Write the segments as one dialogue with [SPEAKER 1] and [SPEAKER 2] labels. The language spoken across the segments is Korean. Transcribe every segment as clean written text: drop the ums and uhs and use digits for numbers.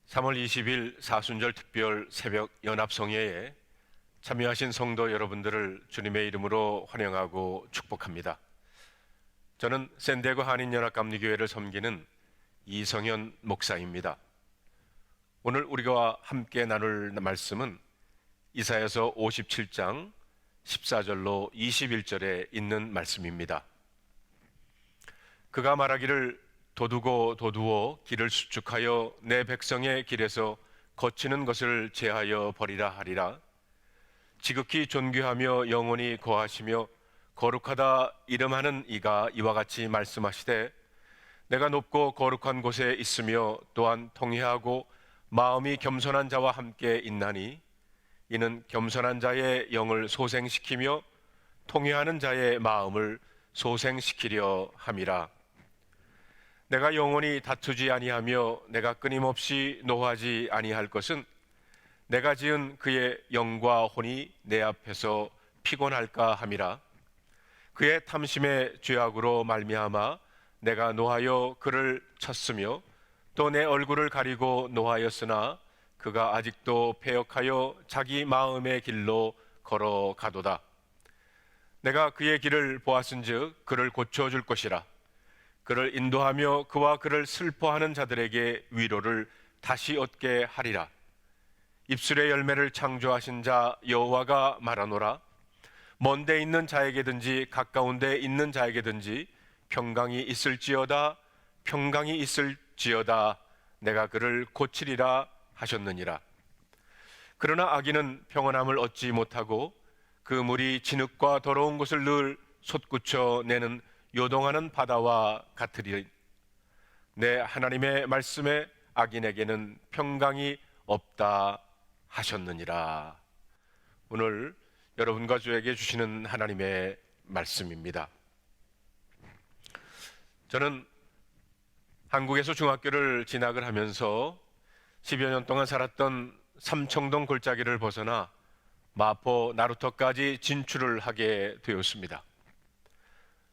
[SPEAKER 1] (3월 20일) 사순절 특별 새벽 연합성예에 참여하신 성도 여러분들을 주님의 이름으로 환영하고 축복합니다. 저는 샌디에고 한인연합감리교회를 섬기는 이성현 목사입니다. 오늘 우리가 함께 나눌 말씀은 이사야서 57장 14절로 21절에 있는 말씀입니다. 그가 말하기를 도두고 도두어 길을 수축하여 내 백성의 길에서 거치는 것을 제하여 버리라 하리라. 지극히 존귀하며 영원히 거하시며 거룩하다 이름하는 이가 이와 같이 말씀하시되 내가 높고 거룩한 곳에 있으며 또한 통회하고 마음이 겸손한 자와 함께 있나니 이는 겸손한 자의 영을 소생시키며 통회하는 자의 마음을 소생시키려 함이라. 내가 영원히 다투지 아니하며 내가 끊임없이 노하지 아니할 것은 내가 지은 그의 영과 혼이 내 앞에서 피곤할까 함이라. 그의 탐심의 죄악으로 말미암아 내가 노하여 그를 쳤으며 또 내 얼굴을 가리고 노하였으나 그가 아직도 패역하여 자기 마음의 길로 걸어가도다. 내가 그의 길을 보았은즉 그를 고쳐줄 것이라. 그를 인도하며 그와 그를 슬퍼하는 자들에게 위로를 다시 얻게 하리라. 입술의 열매를 창조하신 자 여호와가 말하노라. 먼 데 있는 자에게든지 가까운 데 있는 자에게든지 평강이 있을지어다 평강이 있을지어다 내가 그를 고치리라 하셨느니라. 그러나 악인은 평안함을 얻지 못하고 그 물이 진흙과 더러운 곳을 늘 솟구쳐 내는 요동하는 바다와 같으리. 내 하나님의 말씀에 악인에게는 평강이 없다 하셨느니라. 오늘 여러분과 저에게 주시는 하나님의 말씀입니다. 저는 한국에서 중학교를 진학을 하면서 10여 년 동안 살았던 삼청동 골짜기를 벗어나 마포 나루터까지 진출을 하게 되었습니다.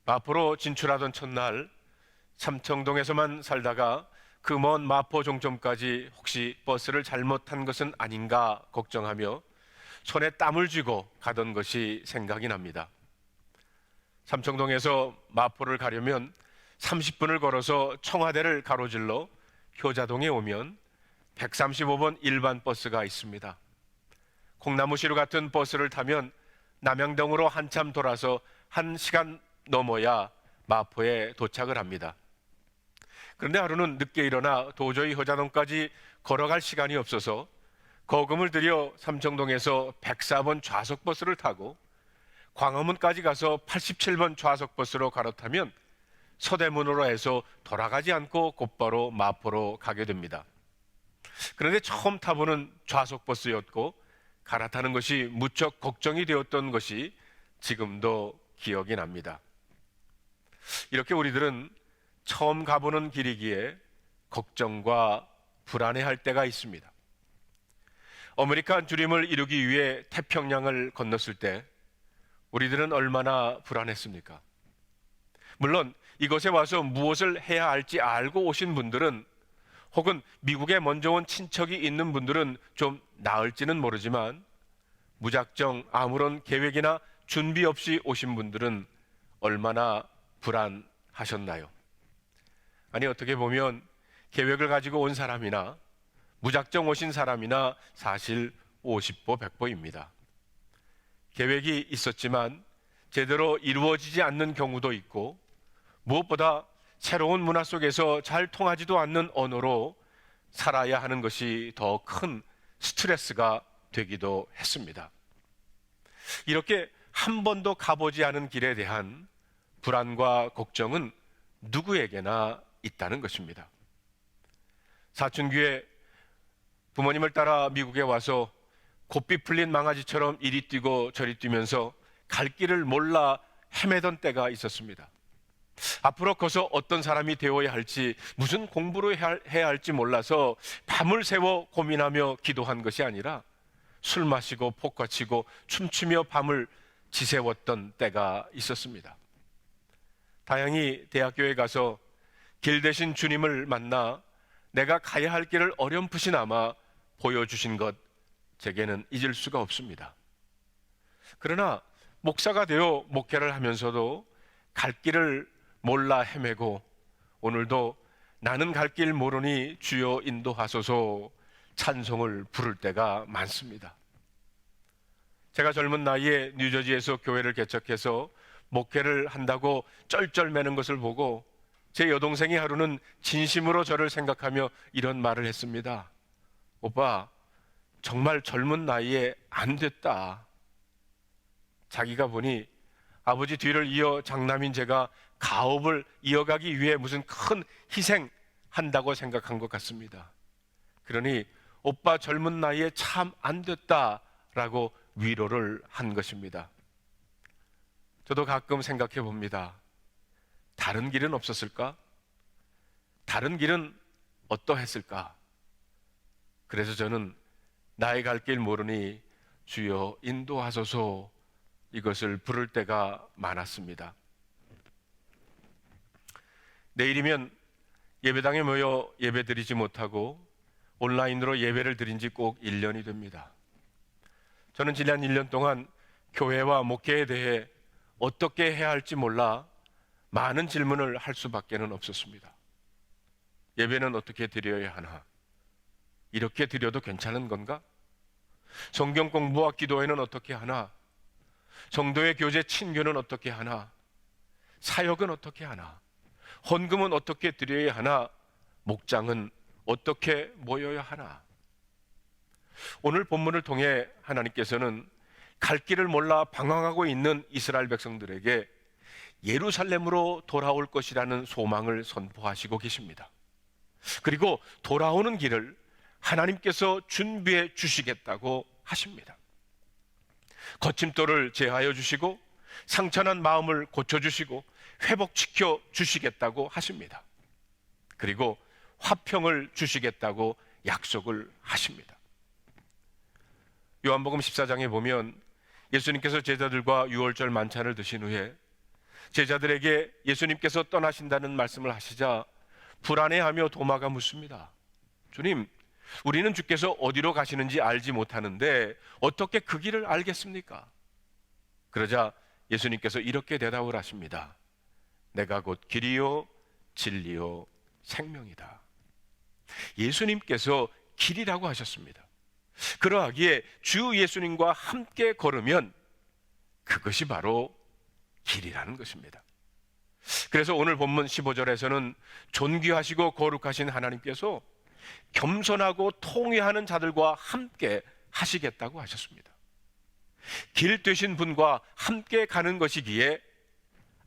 [SPEAKER 1] 마포로 진출하던 첫날 삼청동에서만 살다가 그 먼 마포 종점까지 혹시 버스를 잘못 탄 것은 아닌가 걱정하며 손에 땀을 쥐고 가던 것이 생각이 납니다. 삼청동에서 마포를 가려면 30분을 걸어서 청와대를 가로질러 효자동에 오면 135번 일반 버스가 있습니다. 콩나무시루 같은 버스를 타면 남양동으로 한참 돌아서 1시간 넘어야 마포에 도착을 합니다. 그런데 하루는 늦게 일어나 도저히 효자동까지 걸어갈 시간이 없어서 거금을 들여 삼청동에서 104번 좌석버스를 타고 광화문까지 가서 87번 좌석버스로 갈아타면 서대문으로 해서 돌아가지 않고 곧바로 마포로 가게 됩니다. 그런데 처음 타보는 좌석버스였고 갈아타는 것이 무척 걱정이 되었던 것이 지금도 기억이 납니다. 이렇게 우리들은 처음 가보는 길이기에 걱정과 불안해할 때가 있습니다. 아메리칸 주림을 이루기 위해 태평양을 건넜을 때 우리들은 얼마나 불안했습니까? 물론 이곳에 와서 무엇을 해야 할지 알고 오신 분들은 혹은 미국에 먼저 온 친척이 있는 분들은 좀 나을지는 모르지만 무작정 아무런 계획이나 준비 없이 오신 분들은 얼마나 불안하셨나요? 아니, 어떻게 보면 계획을 가지고 온 사람이나 무작정 오신 사람이나 사실 50보 100보입니다. 계획이 있었지만 제대로 이루어지지 않는 경우도 있고, 무엇보다 새로운 문화 속에서 잘 통하지도 않는 언어로 살아야 하는 것이 더 큰 스트레스가 되기도 했습니다. 이렇게 한 번도 가보지 않은 길에 대한 불안과 걱정은 누구에게나 있다는 것입니다. 사춘기에 부모님을 따라 미국에 와서 고삐 풀린 망아지처럼 이리 뛰고 저리 뛰면서 갈 길을 몰라 헤매던 때가 있었습니다. 앞으로 커서 어떤 사람이 되어야 할지, 무슨 공부를 해야 할지 몰라서 밤을 새워 고민하며 기도한 것이 아니라 술 마시고 포카 치고 춤추며 밤을 지새웠던 때가 있었습니다. 다행히 대학교에 가서 길 대신 주님을 만나 내가 가야 할 길을 어렴풋이나마 보여주신 것, 제게는 잊을 수가 없습니다. 그러나 목사가 되어 목회를 하면서도 갈 길을 몰라 헤매고, 오늘도 나는 갈 길 모르니 주여 인도하소서 찬송을 부를 때가 많습니다. 제가 젊은 나이에 뉴저지에서 교회를 개척해서 목회를 한다고 쩔쩔매는 것을 보고 제 여동생이 하루는 진심으로 저를 생각하며 이런 말을 했습니다. 오빠, 정말 젊은 나이에 안 됐다. 자기가 보니 아버지 뒤를 이어 장남인 제가 가업을 이어가기 위해 무슨 큰 희생한다고 생각한 것 같습니다. 그러니 오빠 젊은 나이에 참 안 됐다라고 위로를 한 것입니다. 저도 가끔 생각해 봅니다. 다른 길은 없었을까? 다른 길은 어떠했을까? 그래서 저는 나의 갈 길 모르니 주여 인도하소서 이것을 부를 때가 많았습니다. 내일이면 예배당에 모여 예배 드리지 못하고 온라인으로 예배를 드린 지 꼭 1년이 됩니다. 저는 지난 1년 동안 교회와 목회에 대해 어떻게 해야 할지 몰라 많은 질문을 할 수밖에는 없었습니다. 예배는 어떻게 드려야 하나? 이렇게 드려도 괜찮은 건가? 성경 공부와 기도회는 어떻게 하나? 성도의 교제 친교는 어떻게 하나? 사역은 어떻게 하나? 헌금은 어떻게 드려야 하나? 목장은 어떻게 모여야 하나? 오늘 본문을 통해 하나님께서는 갈 길을 몰라 방황하고 있는 이스라엘 백성들에게 예루살렘으로 돌아올 것이라는 소망을 선포하시고 계십니다. 그리고 돌아오는 길을 하나님께서 준비해 주시겠다고 하십니다. 거침돌을 제하여 주시고 상처난 마음을 고쳐주시고 회복시켜 주시겠다고 하십니다. 그리고 화평을 주시겠다고 약속을 하십니다. 요한복음 14장에 보면 예수님께서 제자들과 유월절 만찬을 드신 후에 제자들에게 예수님께서 떠나신다는 말씀을 하시자 불안해하며 도마가 묻습니다. 주님, 우리는 주께서 어디로 가시는지 알지 못하는데 어떻게 그 길을 알겠습니까? 그러자 예수님께서 이렇게 대답을 하십니다. 내가 곧 길이요 진리요 생명이다. 예수님께서 길이라고 하셨습니다. 그러하기에 주 예수님과 함께 걸으면 그것이 바로 길이라는 것입니다. 그래서 오늘 본문 15절에서는 존귀하시고 거룩하신 하나님께서 겸손하고 통회하는 자들과 함께 하시겠다고 하셨습니다. 길 되신 분과 함께 가는 것이기에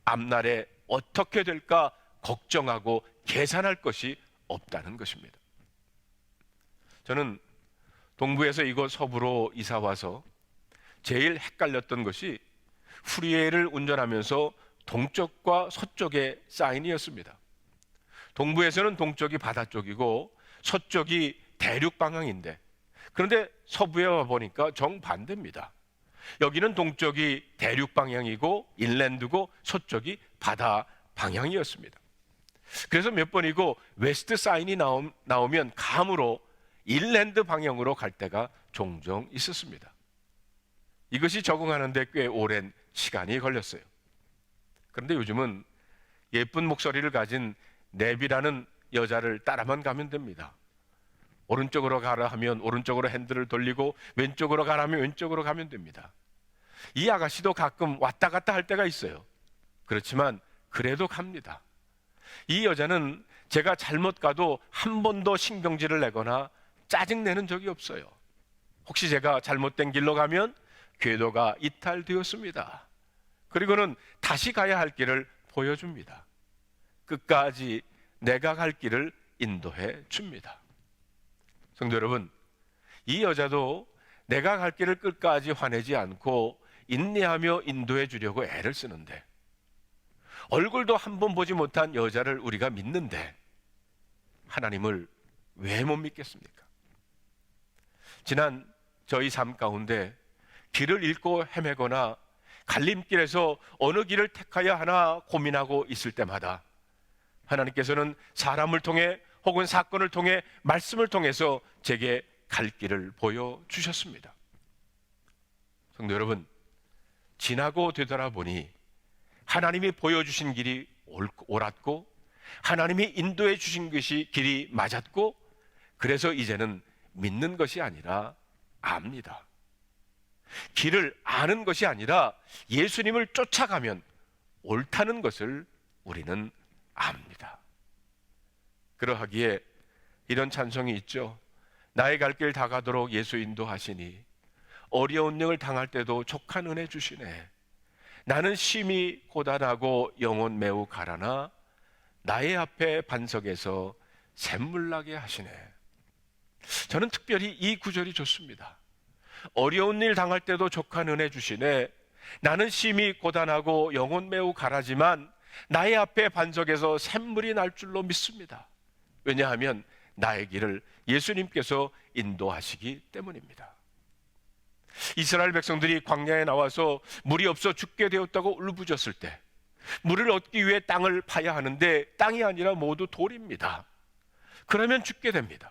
[SPEAKER 1] 앞날에 어떻게 될까 걱정하고 계산할 것이 없다는 것입니다. 저는 동부에서 이곳 서부로 이사 와서 제일 헷갈렸던 것이 프리웨이를 운전하면서 동쪽과 서쪽의 사인이었습니다. 동부에서는 동쪽이 바다 쪽이고 서쪽이 대륙 방향인데, 그런데 서부에 와 보니까 정반대입니다. 여기는 동쪽이 대륙 방향이고 인랜드고 서쪽이 바다 방향이었습니다. 그래서 몇 번이고 웨스트 사인이 나오면 감으로 인랜드 방향으로 갈 때가 종종 있었습니다. 이것이 적응하는 데 꽤 오랜 시간이 걸렸어요. 그런데 요즘은 예쁜 목소리를 가진 넵이라는 여자를 따라만 가면 됩니다. 오른쪽으로 가라 하면 오른쪽으로 핸들을 돌리고 왼쪽으로 가라 하면 왼쪽으로 가면 됩니다. 이 아가씨도 가끔 왔다 갔다 할 때가 있어요. 그렇지만 그래도 갑니다. 이 여자는 제가 잘못 가도 한 번도 신경질을 내거나 짜증내는 적이 없어요. 혹시 제가 잘못된 길로 가면 궤도가 이탈되었습니다. 그리고는 다시 가야 할 길을 보여줍니다. 끝까지 내가 갈 길을 인도해 줍니다. 성도 여러분, 이 여자도 내가 갈 길을 끝까지 화내지 않고 인내하며 인도해 주려고 애를 쓰는데, 얼굴도 한 번 보지 못한 여자를 우리가 믿는데 하나님을 왜 못 믿겠습니까? 지난 저희 삶 가운데 길을 잃고 헤매거나 갈림길에서 어느 길을 택해야 하나 고민하고 있을 때마다 하나님께서는 사람을 통해 혹은 사건을 통해 말씀을 통해서 제게 갈 길을 보여주셨습니다. 성도 여러분, 지나고 되돌아보니 하나님이 보여주신 길이 옳았고 하나님이 인도해 주신 것이 길이 맞았고, 그래서 이제는 믿는 것이 아니라 압니다. 길을 아는 것이 아니라 예수님을 쫓아가면 옳다는 것을 우리는 압니다. 그러하기에 이런 찬송이 있죠. 나의 갈 길 다 가도록 예수 인도하시니 어려운 일을 당할 때도 족한 은혜 주시네. 나는 심히 고단하고 영혼 매우 가라나 나의 앞에 반석에서 샘물 나게 하시네. 저는 특별히 이 구절이 좋습니다. 어려운 일 당할 때도 족한 은혜 주시네. 나는 심히 고단하고 영혼 매우 가라지만 나의 앞에 반석에서 샘물이 날 줄로 믿습니다. 왜냐하면 나의 길을 예수님께서 인도하시기 때문입니다. 이스라엘 백성들이 광야에 나와서 물이 없어 죽게 되었다고 울부짖을 때 물을 얻기 위해 땅을 파야 하는데 땅이 아니라 모두 돌입니다. 그러면 죽게 됩니다.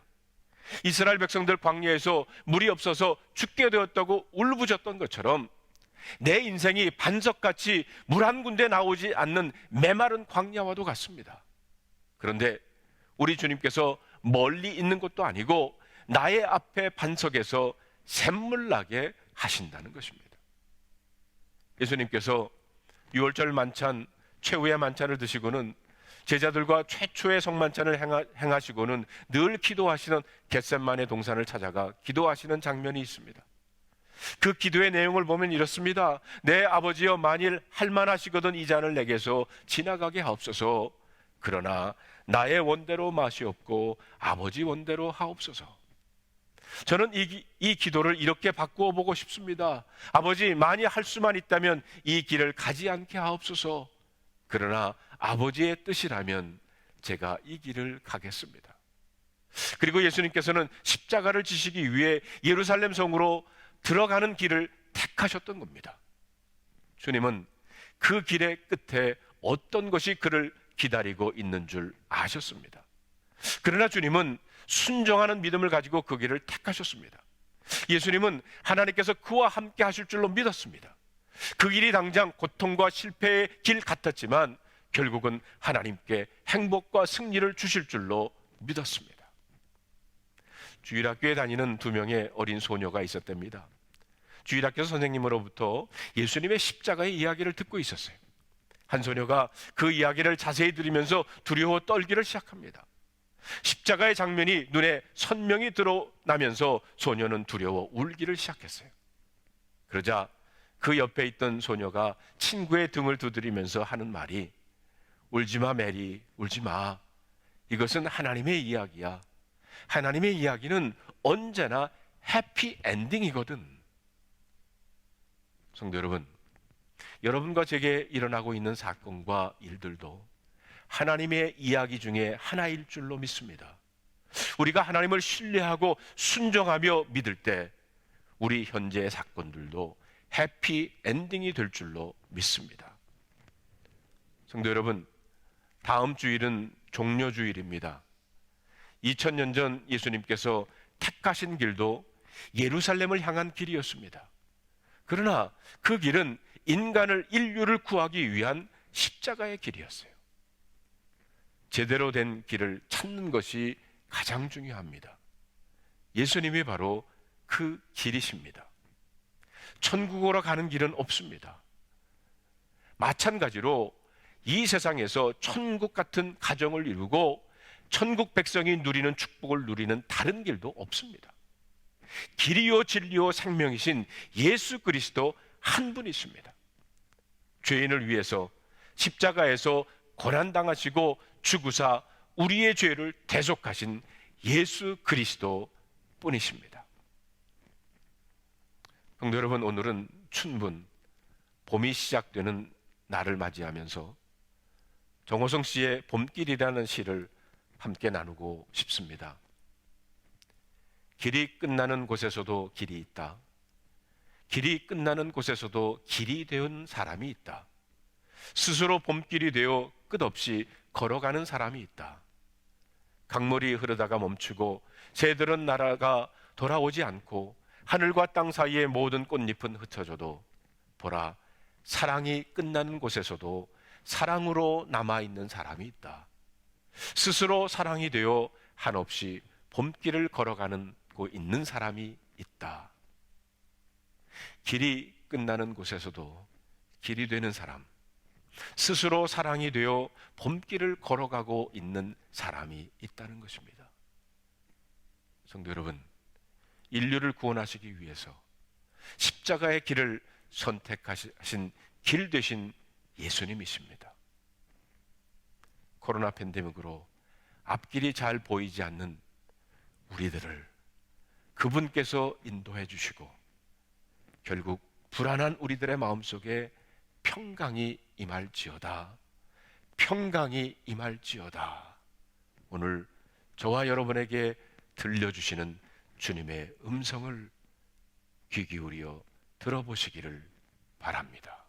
[SPEAKER 1] 이스라엘 백성들 광야에서 물이 없어서 죽게 되었다고 울부짖던 것처럼 내 인생이 반석같이 물 한 군데 나오지 않는 메마른 광야와도 같습니다. 그런데 우리 주님께서 멀리 있는 것도 아니고 나의 앞에 반석에서 샘물 나게 하신다는 것입니다. 예수님께서 유월절 만찬, 최후의 만찬을 드시고는 제자들과 최초의 성만찬을 행하시고는 늘 기도하시는 겟셋마네 동산을 찾아가 기도하시는 장면이 있습니다. 그 기도의 내용을 보면 이렇습니다. 내 아버지여, 만일 할만하시거든 이 잔을 내게서 지나가게 하옵소서. 그러나 나의 원대로 마시옵고 아버지 원대로 하옵소서. 저는 이 기도를 이렇게 바꾸어 보고 싶습니다. 아버지, 만일 할 수만 있다면 이 길을 가지 않게 하옵소서. 그러나 아버지의 뜻이라면 제가 이 길을 가겠습니다. 그리고 예수님께서는 십자가를 지시기 위해 예루살렘 성으로 들어가는 길을 택하셨던 겁니다. 주님은 그 길의 끝에 어떤 것이 그를 기다리고 있는 줄 아셨습니다. 그러나 주님은 순종하는 믿음을 가지고 그 길을 택하셨습니다. 예수님은 하나님께서 그와 함께 하실 줄로 믿었습니다. 그 길이 당장 고통과 실패의 길 같았지만 결국은 하나님께 행복과 승리를 주실 줄로 믿었습니다. 주일학교에 다니는 2명의 어린 소녀가 있었답니다. 주일학교 선생님으로부터 예수님의 십자가의 이야기를 듣고 있었어요. 한 소녀가 그 이야기를 자세히 들으면서 두려워 떨기를 시작합니다. 십자가의 장면이 눈에 선명히 드러나면서 소녀는 두려워 울기를 시작했어요. 그러자 그 옆에 있던 소녀가 친구의 등을 두드리면서 하는 말이, 울지마 메리, 울지마. 이것은 하나님의 이야기야. 하나님의 이야기는 언제나 해피 엔딩이거든. 성도 여러분, 여러분과 제게 일어나고 있는 사건과 일들도 하나님의 이야기 중에 하나일 줄로 믿습니다. 우리가 하나님을 신뢰하고 순종하며 믿을 때 우리 현재의 사건들도 해피 엔딩이 될 줄로 믿습니다. 성도 여러분, 다음 주일은 종려주일입니다. 2000년 전 예수님께서 택하신 길도 예루살렘을 향한 길이었습니다. 그러나 그 길은 인류를 구하기 위한 십자가의 길이었어요. 제대로 된 길을 찾는 것이 가장 중요합니다. 예수님이 바로 그 길이십니다. 천국으로 가는 길은 없습니다. 마찬가지로 이 세상에서 천국 같은 가정을 이루고 천국 백성이 누리는 축복을 누리는 다른 길도 없습니다. 길이요 진리요 생명이신 예수 그리스도 한 분이십니다. 죄인을 위해서 십자가에서 고난당하시고 죽으사 우리의 죄를 대속하신 예수 그리스도 뿐이십니다. 성도 여러분, 오늘은 춘분, 봄이 시작되는 날을 맞이하면서 정호성 씨의 봄길이라는 시를 함께 나누고 싶습니다. 길이 끝나는 곳에서도 길이 있다. 길이 끝나는 곳에서도 길이 되는 사람이 있다. 스스로 봄길이 되어 끝없이 걸어가는 사람이 있다. 강물이 흐르다가 멈추고 새들은 날아가 돌아오지 않고 하늘과 땅 사이의 모든 꽃잎은 흩어져도 보라, 사랑이 끝나는 곳에서도 사랑으로 남아있는 사람이 있다. 스스로 사랑이 되어 한없이 봄길을 걸어가고 있는 사람이 있다. 길이 끝나는 곳에서도 길이 되는 사람, 스스로 사랑이 되어 봄길을 걸어가고 있는 사람이 있다는 것입니다. 성도 여러분, 인류를 구원하시기 위해서 십자가의 길을 선택하신 길 되신 예수님이십니다. 코로나 팬데믹으로 앞길이 잘 보이지 않는 우리들을 그분께서 인도해 주시고 결국 불안한 우리들의 마음속에 평강이 임할지어다. 평강이 임할지어다. 오늘 저와 여러분에게 들려주시는 주님의 음성을 귀 기울여 들어보시기를 바랍니다.